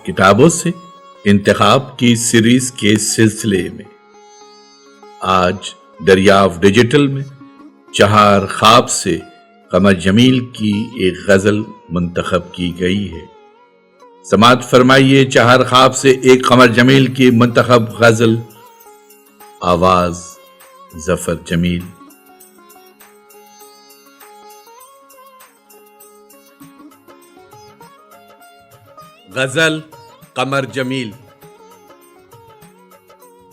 किताबों से इंतखाब की सीरीज के सिलसिले में आज दरियाव डिजिटल में चहार ख्वाब से कमर जमील की एक गजल मुंतखब की गई है। समाअत फरमाइए चहार ख्वाब से एक कमर जमील की मुंतखब गजल। आवाज जफर जमील। गजल कमर जमील।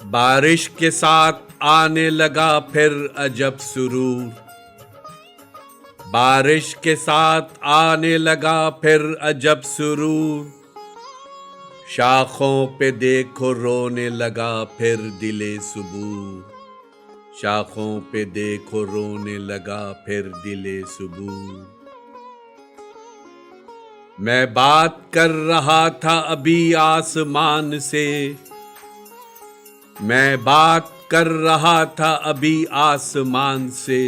बारिश के साथ आने लगा फिर अजब सुरूर, बारिश के साथ आने लगा फिर अजब सुरूर, शाखों पे देखो रोने लगा फिर दिले सुबूर, शाखों पे देखो रोने लगा फिर दिले सुबूर। मैं बात कर रहा था अभी आसमान से, मैं बात कर रहा था अभी आसमान से,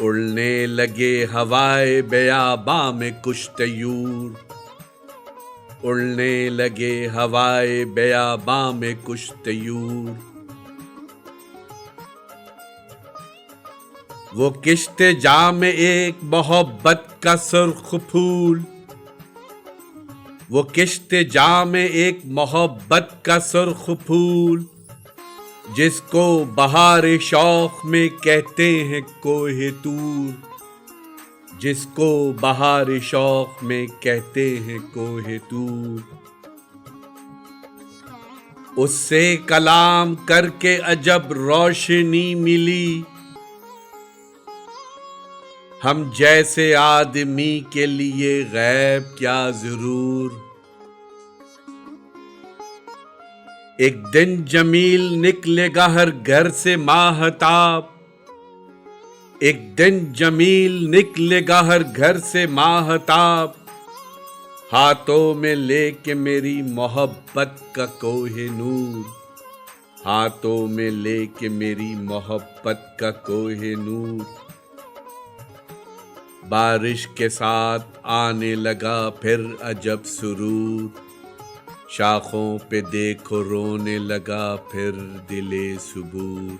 उड़ने लगे हवाए बेयाबां में कुछ तयूर, उड़ने लगे हवाए बेयाबां में कुछ तयूर। वो किश्ते जाम एक मोहब्बत का सुर्ख फूल, वो किश्ते जाम एक मोहब्बत का सुर्ख फूल, जिसको बहार शौक में कहते हैं कोहे तूर, जिसको बहार शौक में कहते हैं कोहे तूर। उससे कलाम करके अजब रोशनी मिली, हम जैसे आदमी के लिए गैब क्या जरूर। एक दिन जमील निकलेगा हर घर से माहताब, एक दिन जमील निकलेगा हर घर से माहताब, हाथों में लेके मेरी मोहब्बत का कोहे नूर, हाथों में लेके मेरी मोहब्बत का कोहे नूर। बारिश के साथ आने लगा फिर अजब सुरूर, शाखों पे देखो रोने लगा फिर दिले सुबूर।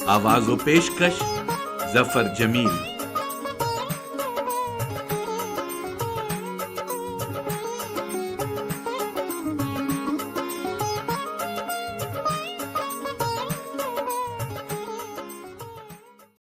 आवाज़ व पेशकश जफर जमील।